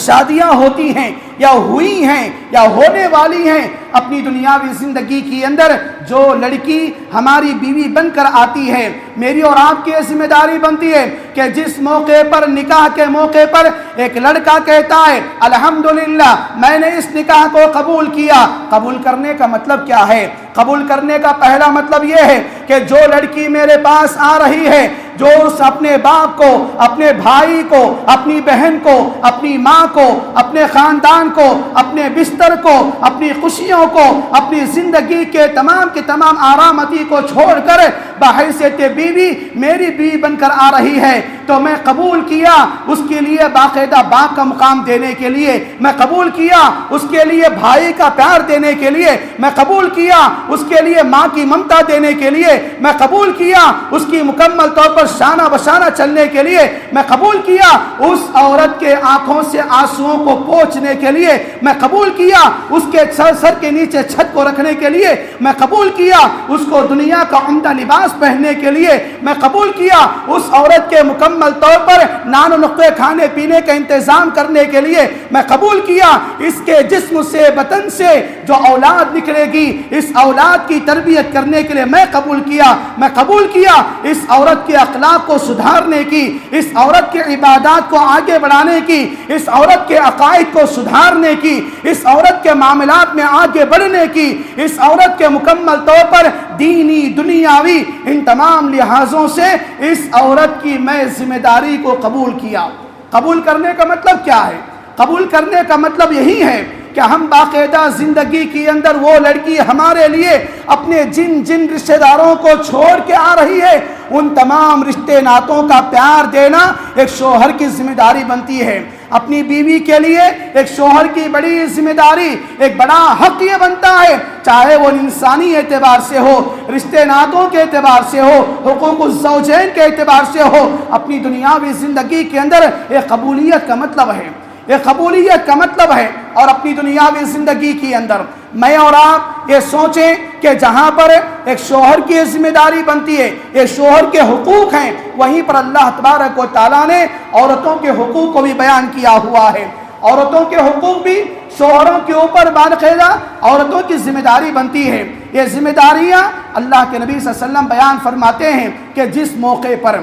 شادیاں ہوتی ہیں یا ہوئی ہیں یا ہونے والی ہیں، اپنی دنیاوی زندگی کے اندر جو لڑکی ہماری بیوی بن کر آتی ہے، میری اور آپ کی ذمہ داری بنتی ہے کہ جس موقع پر نکاح کے موقع پر ایک لڑکا کہتا ہے الحمدللہ میں نے اس نکاح کو قبول کیا، قبول کرنے کا مطلب کیا ہے؟ قبول کرنے کا پہلا مطلب یہ ہے کہ جو لڑکی میرے پاس آ رہی ہے، جو اس اپنے باپ کو، اپنے بھائی کو، اپنی بہن کو، اپنی ماں کو، اپنے خاندان کو، اپنے بستر کو، اپنی خوشیوں کو، اپنی زندگی کے تمام آرامتی کو چھوڑ کر بحیثیت بیوی میری بیوی بن کر آ رہی ہے، تو میں قبول کیا اس کے لیے باقاعدہ باپ کا مقام دینے کے لیے، میں قبول کیا اس کے لیے بھائی کا پیار دینے کے لیے، میں قبول کیا اس کے لیے ماں کی ممتا دینے کے لیے، میں قبول کیا اس کی مکمل طور پر شانہ بشانہ چلنے کے لیے، میں قبول کیا اس عورت کے آنکھوں سے آنسوؤں کو پوچھنے کے لیے، میں قبول کیا اس کے سر کے نیچے چھت کو رکھنے کے لیے، میں قبول کیا اس کو دنیا کا عمدہ لباس پہننے کے لیے، میں قبول کیا اس عورت کے مکمل طور پر نان و نقطے کھانے پینے کا انتظام کرنے کے لیے، میں قبول کیا اس کے جسم سے بدن سے جو اولاد نکلے گی اس اولاد کی تربیت کرنے کے لیے میں قبول کیا، میں قبول کیا اس عورت کے اخلاق کو سدھارنے کی، اس عورت کے عبادات کو آگے بڑھانے کی، اس عورت کے عقائد کو سدھارنے کی، اس عورت کے معاملات میں آگے بڑھنے کی، اس عورت کے مکمل طور پر دینی دنیاوی ان تمام لحاظوں سے اس عورت کی میں ذمہ داری کو قبول کیا۔ قبول کرنے کا مطلب کیا ہے؟ قبول کرنے کا مطلب یہی ہے کہ ہم باقاعدہ زندگی کے اندر وہ لڑکی ہمارے لیے اپنے جن رشتہ داروں کو چھوڑ کے آ رہی ہے، ان تمام رشتے ناتوں کا پیار دینا ایک شوہر کی ذمہ داری بنتی ہے۔ اپنی بیوی کے لیے ایک شوہر کی بڑی ذمہ داری، ایک بڑا حق یہ بنتا ہے، چاہے وہ انسانی اعتبار سے ہو، رشتے ناتوں کے اعتبار سے ہو، حقوق الزوجین کے اعتبار سے ہو، اپنی دنیاوی زندگی کے اندر ایک قبولیت کا مطلب ہے، یہ قبولیت کا مطلب ہے۔ اور اپنی دنیاوی زندگی کے اندر میں اور آپ یہ سوچیں کہ جہاں پر ایک شوہر کی ذمہ داری بنتی ہے، یہ شوہر کے حقوق ہیں، وہیں پر اللہ تبارک و تعالیٰ نے عورتوں کے حقوق کو بھی بیان کیا ہوا ہے۔ عورتوں کے حقوق بھی شوہروں کے اوپر باقاعدہ عورتوں کی ذمہ داری بنتی ہے۔ یہ ذمہ داریاں اللہ کے نبی صلی اللہ علیہ وسلم بیان فرماتے ہیں کہ جس موقع پر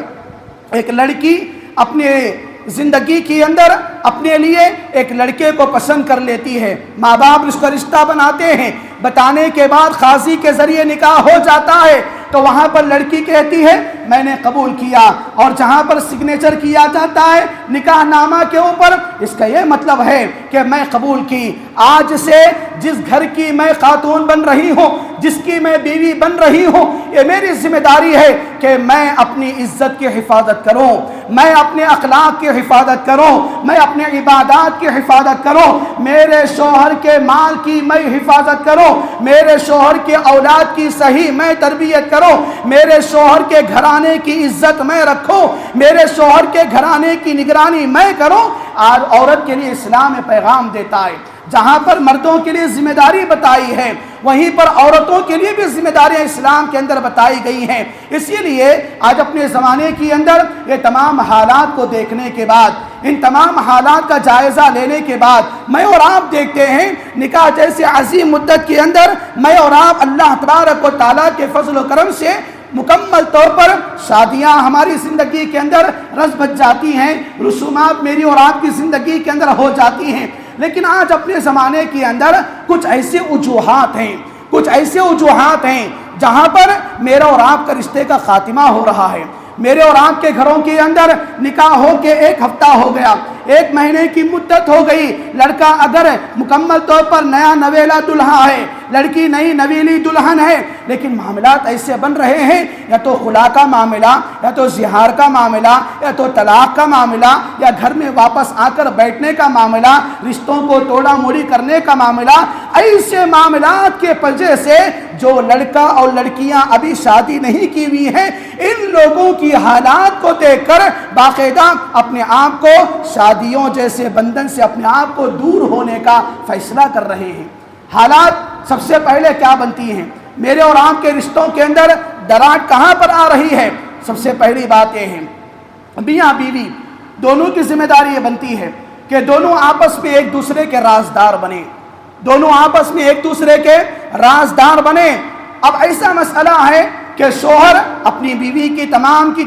ایک لڑکی اپنے زندگی کے اندر اپنے لیے ایک لڑکے کو پسند کر لیتی ہے، ماں باپ اس کا رشتہ بناتے ہیں، بتانے کے بعد قاضی کے ذریعے نکاح ہو جاتا ہے، تو وہاں پر لڑکی کہتی ہے میں نے قبول کیا، اور جہاں پر سگنیچر کیا جاتا ہے نکاح نامہ کے اوپر، اس کا یہ مطلب ہے کہ میں قبول کی۔ آج سے جس گھر کی میں خاتون بن رہی ہوں، جس کی میں بیوی بن رہی ہوں، یہ میری ذمہ داری ہے کہ میں اپنی عزت کی حفاظت کروں، میں اپنے اخلاق کی حفاظت کروں، میں اپنے عبادات کی حفاظت کروں، میرے شوہر کے مال کی میں حفاظت کروں، میرے شوہر کے اولاد کی صحیح میں تربیت کروں، میرے شوہر کے گھرانے کی عزت میں رکھوں، میرے شوہر کے گھرانے کی نگرانی میں کروں۔ آج عورت کے لیے اسلام پیغام دیتا ہے، جہاں پر مردوں کے لیے ذمہ داری بتائی ہے، وہیں پر عورتوں کے لیے بھی ذمہ داریاں اسلام کے اندر بتائی گئی ہیں۔ اسی لیے آج اپنے زمانے کے اندر یہ تمام حالات کو دیکھنے کے بعد، ان تمام حالات کا جائزہ لینے کے بعد، میں اور آپ دیکھتے ہیں نکاح جیسے عظیم مدت کے اندر میں اور آپ اللہ تبارک و تعالیٰ کے فضل و کرم سے مکمل طور پر شادیاں ہماری زندگی کے اندر رس بچ جاتی ہیں، رسومات میری اور آپ کی زندگی کے اندر ہو جاتی ہیں۔ لیکن آج اپنے زمانے کے اندر کچھ ایسے وجوہات ہیں جہاں پر میرا اور آپ کا رشتے کا خاتمہ ہو رہا ہے۔ میرے اور آپ کے گھروں کے اندر نکاح ہو کے 1 ہفتہ ہو گیا، 1 مہینے کی مدت ہو گئی، لڑکا اگر مکمل طور پر نیا نویلا دلہا ہے، لڑکی نئی نویلی دلہن ہے، لیکن معاملات ایسے بن رہے ہیں، یا تو خلا کا معاملہ، یا تو زہار کا معاملہ، یا تو طلاق کا معاملہ، یا گھر میں واپس آ کر بیٹھنے کا معاملہ، رشتوں کو توڑا موڑی کرنے کا معاملہ۔ ایسے معاملات کے وجہ سے جو لڑکا اور لڑکیاں ابھی شادی نہیں کی ہوئی ہیں، ان لوگوں کی حالات کو دیکھ کر باقاعدہ اپنے آپ کو شادیوں جیسے بندھن سے اپنے آپ کو دور ہونے کا فیصلہ کر رہے ہیں۔ حالات سب سے پہلے کیا بنتی ہیں؟ میرے اور آپ کے رشتوں کے اندر دراڑ کہاں پر آ رہی ہے؟ سب سے پہلی بات یہ ہے، میاں بیوی دونوں کی ذمہ داری یہ بنتی ہے کہ دونوں آپس میں ایک دوسرے کے رازدار بنے، دونوں آپس میں ایک دوسرے کے رازدار بنے۔ اب ایسا مسئلہ ہے کہ شوہر اپنی بیوی کی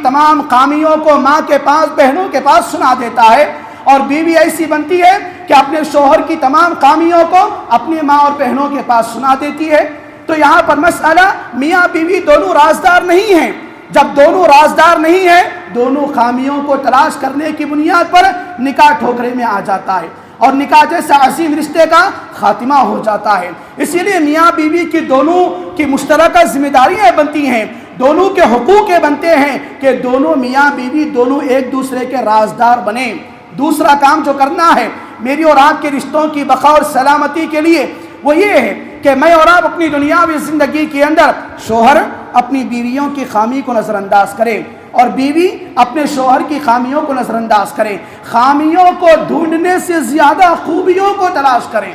تمام خامیوں کو ماں کے پاس، بہنوں کے پاس سنا دیتا ہے، اور بیوی ایسی بنتی ہے کہ اپنے شوہر کی تمام خامیوں کو اپنی ماں اور بہنوں کے پاس سنا دیتی ہے۔ تو یہاں پر مسئلہ میاں بیوی دونوں رازدار نہیں ہیں۔ جب دونوں رازدار نہیں ہیں، دونوں خامیوں کو تلاش کرنے کی بنیاد پر نکاح ٹھوکرے میں آ جاتا ہے، اور نکاح جیسا عظیم رشتے کا خاتمہ ہو جاتا ہے۔ اسی لیے میاں بیوی کی دونوں کی مشترکہ ذمہ داریاں بنتی ہیں، دونوں کے حقوق بنتے ہیں کہ دونوں میاں بیوی دونوں ایک دوسرے کے رازدار بنیں۔ دوسرا کام جو کرنا ہے میری اور آپ کے رشتوں کی بقا اور سلامتی کے لیے، وہ یہ ہے کہ میں اور آپ اپنی دنیاوی زندگی کے اندر شوہر اپنی بیویوں کی خامی کو نظر انداز کرے، اور بیوی اپنے شوہر کی خامیوں کو نظر انداز کرے۔ خامیوں کو ڈھونڈنے سے زیادہ خوبیوں کو تلاش کریں،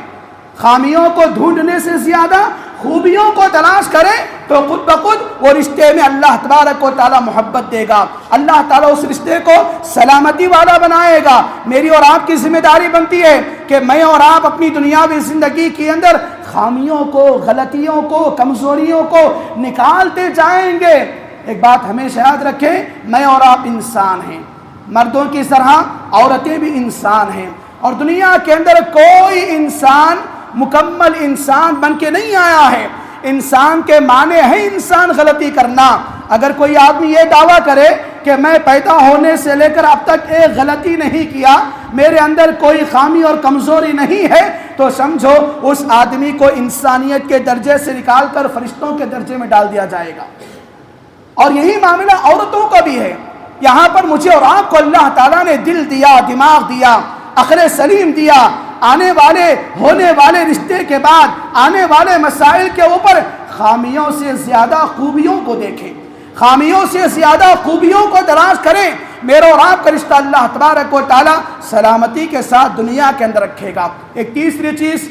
خامیوں کو ڈھونڈنے سے زیادہ خوبیوں کو تلاش کریں، تو خود بخود وہ رشتے میں اللہ تبارک و تعالی محبت دے گا، اللہ تعالیٰ اس رشتے کو سلامتی والا بنائے گا۔ میری اور آپ کی ذمہ داری بنتی ہے کہ میں اور آپ اپنی دنیاوی زندگی کے اندر خامیوں کو، غلطیوں کو، کمزوریوں کو نکالتے جائیں گے۔ ایک بات ہمیشہ یاد رکھیں، میں اور آپ انسان ہیں، مردوں کی طرح عورتیں بھی انسان ہیں، اور دنیا کے اندر کوئی انسان مکمل انسان بن کے نہیں آیا ہے۔ انسان کے معنی ہے انسان غلطی کرنا۔ اگر کوئی آدمی یہ دعویٰ کرے کہ میں پیدا ہونے سے لے کر اب تک ایک غلطی نہیں کیا، میرے اندر کوئی خامی اور کمزوری نہیں ہے، تو سمجھو اس آدمی کو انسانیت کے درجے سے نکال کر فرشتوں کے درجے میں ڈال دیا جائے گا۔ اور یہی معاملہ عورتوں کا بھی ہے۔ یہاں پر مجھے اور آپ کو اللہ تعالیٰ نے دل دیا، دماغ دیا، عقل سلیم دیا، ہونے والے رشتے کے بعد آنے والے مسائل کے اوپر خامیوں سے زیادہ خوبیوں کو دیکھیں، خامیوں سے زیادہ خوبیوں کو تلاش کریں۔ میرا اور آپ کا رشتہ اللہ تبارک و تعالیٰ سلامتی کے ساتھ دنیا کے اندر رکھے گا۔ ایک تیسری چیز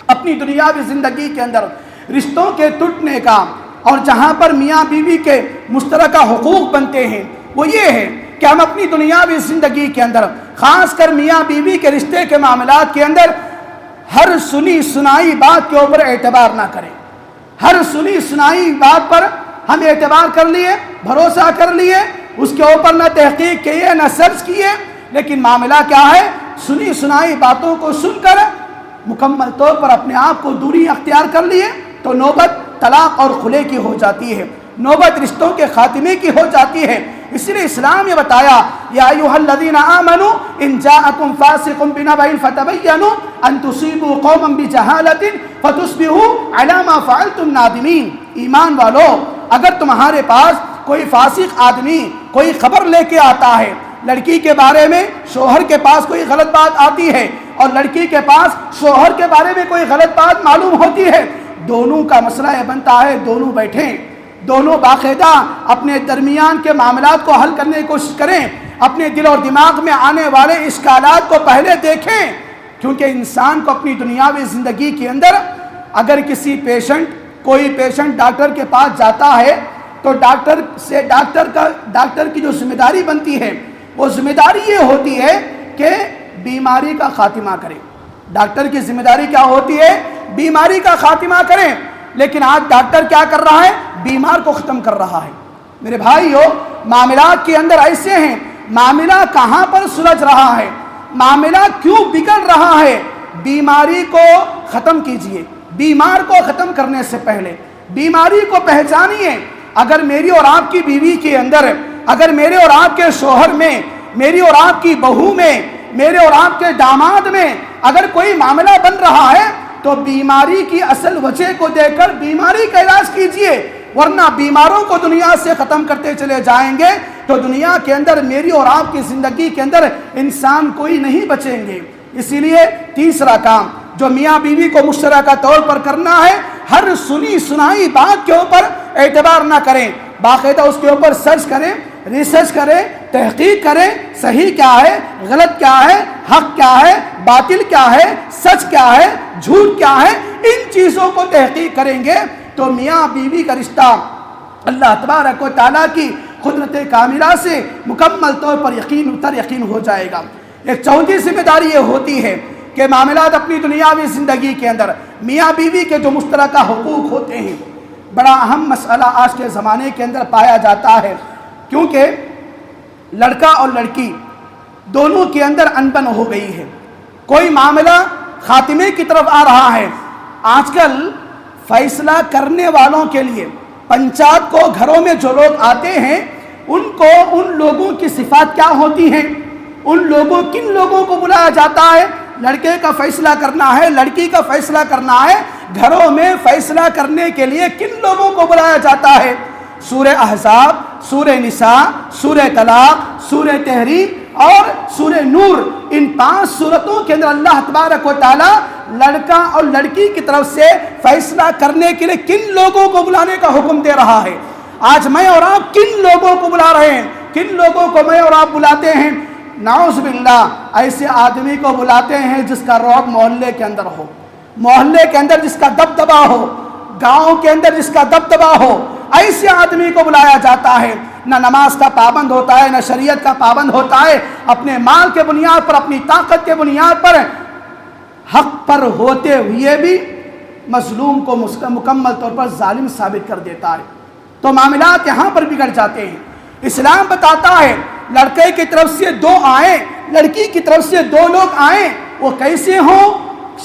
اپنی دنیاوی زندگی کے اندر رشتوں کے ٹوٹنے کا، اور جہاں پر میاں بیوی کے مشترکہ حقوق بنتے ہیں، وہ یہ ہے کہ ہم اپنی دنیاوی زندگی کے اندر خاص کر میاں بیوی کے رشتے کے معاملات کے اندر ہر سنی سنائی بات کے اوپر اعتبار نہ کریں۔ ہر سنی سنائی بات پر ہم اعتبار کر لیے، بھروسہ کر لیے، اس کے اوپر نہ تحقیق کیے، نہ سرچ کیے، لیکن معاملہ کیا ہے؟ سنی سنائی باتوں کو سن کر مکمل طور پر اپنے آپ کو دوری اختیار کر لیے، تو نوبت طلاق اور خلے کی ہو جاتی ہے۔ نوبت رشتوں کے خاتمے کی ہو جاتی ہے۔ اس لیے اسلام یہ بتایا یا ایھا الذین آمنوا ان جاءکم فاسق بنبأ فتبینوا ان تصیبوا قوما بجہالۃ فتصبحوا علی ما فعلتم نادمین۔ ایمان والو، اگر تمہارے پاس کوئی فاسق آدمی کوئی خبر لے کے آتا ہے، لڑکی کے بارے میں شوہر کے پاس کوئی غلط بات آتی ہے اور لڑکی کے پاس شوہر کے بارے میں کوئی غلط بات معلوم ہوتی ہے، دونوں کا مسئلہ یہ بنتا ہے دونوں بیٹھیں، دونوں باقاعدہ اپنے درمیان کے معاملات کو حل کرنے کی کوشش کریں، اپنے دل اور دماغ میں آنے والے اشکالات کو پہلے دیکھیں، کیونکہ انسان کو اپنی دنیاوی زندگی کے اندر اگر کوئی پیشنٹ ڈاکٹر کے پاس جاتا ہے تو ڈاکٹر کی جو ذمہ داری بنتی ہے وہ ذمہ داری یہ ہوتی ہے کہ بیماری کا خاتمہ کرے۔ ڈاکٹر کی ذمہ داری کیا ہوتی ہے؟ بیماری کا خاتمہ کریں، لیکن آج ڈاکٹر کیا کر رہا ہے؟ بیمار کو ختم کر رہا ہے۔ میرے بھائیو، معاملات کے اندر ایسے ہیں، معاملہ کہاں پر سلجھ رہا ہے، معاملہ کیوں بگڑ رہا ہے؟ بیماری کو ختم کیجئے، بیمار کو ختم کرنے سے پہلے بیماری کو پہچانیے۔ اگر میری اور آپ کی بیوی کے اندر، اگر میرے اور آپ کے شوہر میں، میری اور آپ کی بہو میں، میرے اور آپ کے داماد میں اگر کوئی معاملہ بن رہا ہے تو بیماری کی اصل وجہ کو دیکھ کر بیماری کا علاج کیجئے، ورنہ بیماروں کو دنیا سے ختم کرتے چلے جائیں گے تو دنیا کے اندر میری اور آپ کی زندگی کے اندر انسان کوئی نہیں بچیں گے۔ اسی لیے تیسرا کام جو میاں بیوی کو مشترکہ طور پر کرنا ہے، ہر سنی سنائی بات کے اوپر اعتبار نہ کریں، باقاعدہ اس کے اوپر سرچ کریں، ریسرچ کریں، تحقیق کریں، صحیح کیا ہے، غلط کیا ہے، حق کیا ہے، باطل کیا ہے، سچ کیا ہے، جھوٹ کیا ہے، ان چیزوں کو تحقیق کریں گے تو میاں بیوی کا رشتہ اللہ تبارک و تعالیٰ کی قدرت کاملہ سے مکمل طور پر یقین ہو جائے گا۔ ایک چوتھی ذمہ داری یہ ہوتی ہے کہ معاملات اپنی دنیاوی زندگی کے اندر میاں بیوی کے جو مشترکہ حقوق ہوتے ہیں، بڑا اہم مسئلہ آج کے زمانے کے اندر پایا جاتا ہے، کیونکہ لڑکا اور لڑکی دونوں کے اندر انبن ہو گئی ہے، کوئی معاملہ خاتمے کی طرف آ رہا ہے۔ آج کل فیصلہ کرنے والوں کے لیے پنچایت کو گھروں میں جو لوگ آتے ہیں ان لوگوں کی صفات کیا ہوتی ہیں، کن لوگوں کو بلایا جاتا ہے؟ لڑکے کا فیصلہ کرنا ہے، لڑکی کا فیصلہ کرنا ہے، گھروں میں فیصلہ کرنے کے لیے کن لوگوں کو بلایا جاتا ہے؟ سورہ احزاب، سورہ نساء، سورہ طلاق، سورہ تحریم اور سورہ نور، ان 5 سورتوں کے اندر اللہ تبارک و تعالی لڑکا اور لڑکی کی طرف سے فیصلہ کرنے کے لیے کن لوگوں کو بلانے کا حکم دے رہا ہے۔ آج میں اور آپ کن لوگوں کو بلا رہے ہیں؟ کن لوگوں کو میں اور آپ بلاتے ہیں؟ نعوذ باللہ، ایسے آدمی کو بلاتے ہیں جس کا رعب محلے کے اندر ہو، محلے کے اندر جس کا دبدبا ہو، گاؤں کے اندر جس کا دبدبا ہو، ایسے آدمی کو بلایا جاتا ہے۔ نہ نماز کا پابند ہوتا ہے، نہ شریعت کا پابند ہوتا ہے، اپنے مال کے بنیاد پر، اپنی طاقت کے بنیاد پر، حق پر ہوتے ہوئے بھی مظلوم کو مکمل طور پر ظالم ثابت کر دیتا ہے۔ تو معاملات یہاں پر بگڑ جاتے ہیں۔ اسلام بتاتا ہے لڑکے کی طرف سے 2 آئیں، لڑکی کی طرف سے 2 لوگ آئیں، وہ کیسے ہوں؟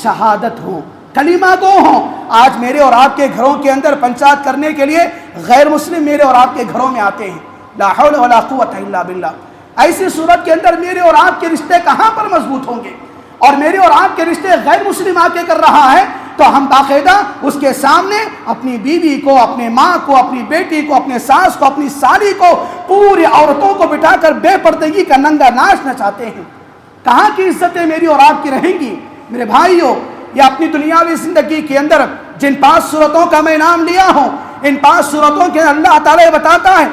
شہادت ہوں، کلمہ گو ہوں۔ آج میرے اور آپ کے گھروں کے اندر پنچایت کرنے کے لیے غیر مسلم میرے اور آپ کے گھروں میں آتے ہیں، لا حول ولا قوت الا باللہ۔ ایسی صورت کے اندر میرے اور آپ کے رشتے کہاں پر مضبوط ہوں گے؟ اور میرے اور آپ کے رشتے غیر مسلم آ کے کر رہا ہے تو ہم باقاعدہ اس کے سامنے اپنی بیوی کو، اپنے ماں کو، اپنی بیٹی کو، اپنے ساس کو، اپنی سالی کو، پوری عورتوں کو بٹھا کر بے پردگی کا ننگا ناچ نچاتے ہیں۔ کہاں کی عزتیں میری اور آپ کی رہیں گی؟ میرے بھائیوں، یہ اپنی دنیاوی زندگی کے اندر جن 5 صورتوں کا میں نام لیا ہوں، ان 5 صورتوں کے اللہ تعالیٰ بتاتا ہے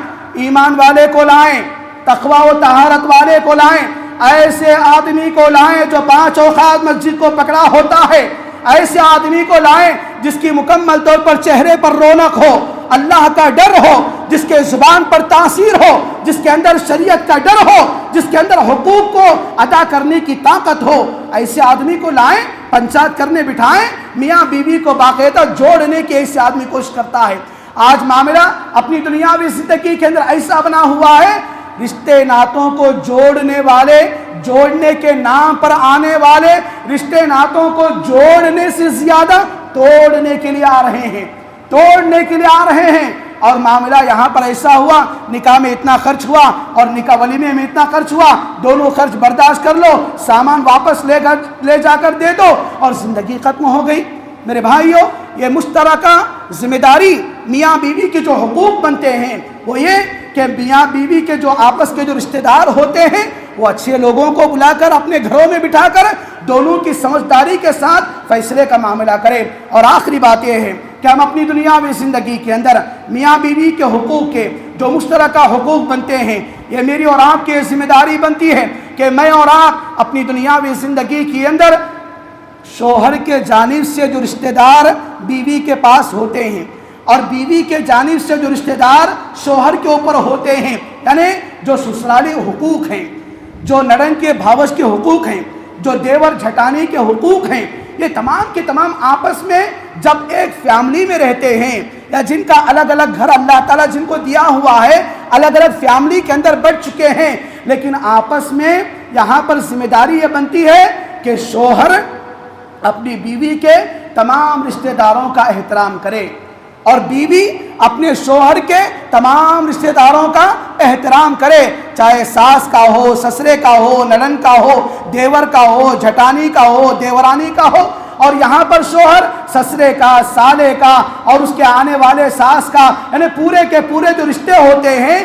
ایمان والے کو لائیں، تقوی و طہارت والے کو لائیں، ایسے آدمی کو لائیں جو 5 اوقات مسجد کو پکڑا ہوتا ہے، ایسے آدمی کو لائیں جس کی مکمل طور پر چہرے پر رونق ہو، اللہ کا ڈر ہو، جس کے زبان پر تاثیر ہو، جس کے اندر شریعت کا ڈر ہو، جس کے اندر حقوق کو ادا کرنے کی طاقت ہو، ایسے آدمی کو لائیں، پنچایت کرنے بٹھائیں، میاں بیوی کو باقاعدہ جوڑنے کی ایسے آدمی کوشش کرتا ہے۔ آج معاملہ اپنی دنیاوی زندگی کے اندر ایسا بنا ہوا ہے، رشتے ناتوں کو جوڑنے والے، جوڑنے کے نام پر آنے والے رشتے ناتوں کو جوڑنے سے زیادہ توڑنے کے لیے آ رہے ہیں، توڑنے کے لیے آ رہے ہیں۔ اور معاملہ یہاں پر ایسا ہوا، نکاح میں اتنا خرچ ہوا اور نکاح ولیمے میں اتنا خرچ ہوا، دونوں خرچ برداشت کر لو، سامان واپس لے جا کر دے دو اور زندگی ختم ہو گئی۔ میرے بھائیوں، یہ مشترکہ ذمہ داری میاں بیوی کے جو حقوق بنتے ہیں وہ یہ کہ میاں بیوی کے جو آپس کے جو رشتہ دار ہوتے ہیں وہ اچھے لوگوں کو بلا کر اپنے گھروں میں بٹھا کر دونوں کی سمجھداری کے ساتھ فیصلے کا معاملہ کریں۔ اور آخری بات یہ ہے کہ ہم اپنی دنیاوی زندگی کے اندر میاں بیوی کے حقوق کے جو مشترکہ حقوق بنتے ہیں، یہ میری اور آپ کی ذمہ داری بنتی ہے کہ میں اور آپ اپنی دنیاوی زندگی کے اندر شوہر کے جانب سے جو رشتہ دار بیوی کے پاس ہوتے ہیں اور بیوی کے جانب سے جو رشتہ دار شوہر کے اوپر ہوتے ہیں، یعنی جو سسرالی حقوق ہیں، جو نڑن کے بھاوش کے حقوق ہیں، جو دیور جھٹانی کے حقوق ہیں، یہ تمام کے تمام آپس میں جب ایک فیملی میں رہتے ہیں یا جن کا الگ الگ گھر اللہ تعالیٰ جن کو دیا ہوا ہے، الگ الگ فیملی کے اندر بٹ چکے ہیں، لیکن آپس میں یہاں پر ذمہ داری یہ بنتی ہے کہ شوہر اپنی بیوی کے تمام رشتہ داروں کا احترام کرے اور بیوی اپنے شوہر کے تمام رشتہ داروں کا احترام کرے، چاہے ساس کا ہو، سسرے کا ہو، ننن کا ہو، دیور کا ہو، جھٹانی کا ہو، دیورانی کا ہو۔ اور یہاں پر شوہر سسرے کا، سالے کا اور اس کے آنے والے ساس کا، یعنی پورے کے پورے جو رشتے ہوتے ہیں،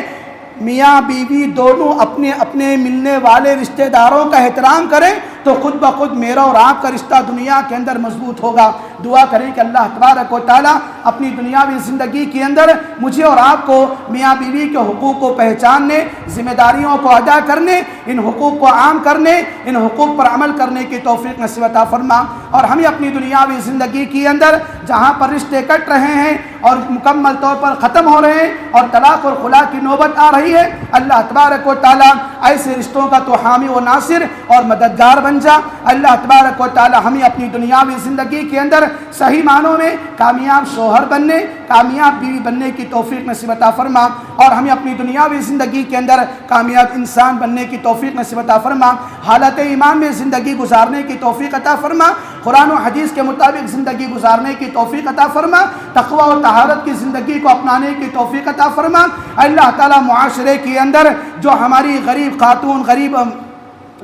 میاں بیوی دونوں اپنے اپنے ملنے والے رشتہ داروں کا احترام کریں تو خود بخود میرا اور آپ کا رشتہ دنیا کے اندر مضبوط ہوگا۔ دعا کریں کہ اللہ تبارک و تعالیٰ اپنی دنیاوی زندگی کے اندر مجھے اور آپ کو میاں بیوی کے حقوق کو پہچاننے، ذمہ داریوں کو ادا کرنے، ان حقوق کو عام کرنے، ان حقوق پر عمل کرنے کی توفیق نصیب عطا فرما، اور ہمیں اپنی دنیاوی زندگی کے اندر جہاں پر رشتے کٹ رہے ہیں اور مکمل طور پر ختم ہو رہے ہیں اور طلاق اور خلا کی نوبت آ رہی ہے، اللہ تبارک و تعالیٰ ایسے رشتوں کا تو حامی و ناصر اور مددگار بن جا۔ اللہ تبارک و تعالیٰ ہمیں اپنی دنیاوی زندگی کے اندر صحیح معنوں میں کامیاب شوہر بننے، کامیاب بیوی بننے کی توفیق نصیب عطا فرما، اور ہمیں اپنی دنیاوی زندگی کے اندر کامیاب انسان بننے کی توفیق نصیب عطا فرما، حالت ایمان میں زندگی گزارنے کی توفیق عطا فرما، قرآن و حدیث کے مطابق زندگی گزارنے کی توفیق عطا فرما، تقوی و طہارت کی زندگی کو اپنانے کی توفیق عطا فرما۔ اللہ تعالیٰ معاشرے کے اندر جو ہماری غریب خاتون، غریب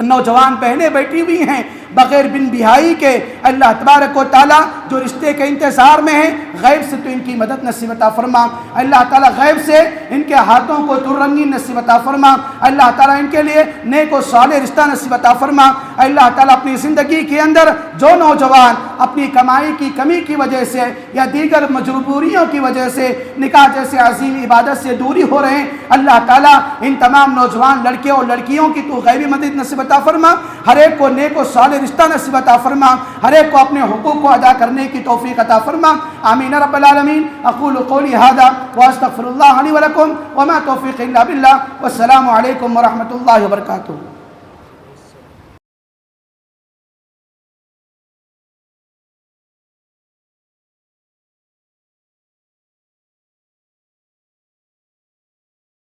نوجوان بہنیں بیٹھی ہوئی ہیں بغیر بن بہائی کے، اللہ تبارک و تعالیٰ جو رشتے کے انتظار میں ہیں، غیب سے تو ان کی مدد نصیب عطا فرما، اللہ تعالیٰ غیب سے ان کے ہاتھوں کو ترنگین نصیب عطا فرما، اللہ تعالیٰ ان کے لیے نیک و صالح رشتہ نصیب عطا فرما۔ اللہ تعالیٰ اپنی زندگی کے اندر جو نوجوان اپنی کمائی کی کمی کی وجہ سے یا دیگر مجبوریوں کی وجہ سے نکاح جیسے عظیم عبادت سے دوری ہو رہے ہیں، اللہ تعالیٰ ان تمام نوجوان لڑکے اور لڑکیوں کی تو غیبی مدد نصیب عطا فرما، ہر ایک کو نیک و صالح رشتہ نصیب عطا فرما، ہر ایک کو اپنے حقوق کو ادا کرنے کی توفیق عطا فرما، آمین رب العالمین۔ اقول قولی هذا واستغفر اللہ لی ولکم وما توفیق الا باللہ، والسلام علیکم ورحمۃ اللہ وبرکاتہ۔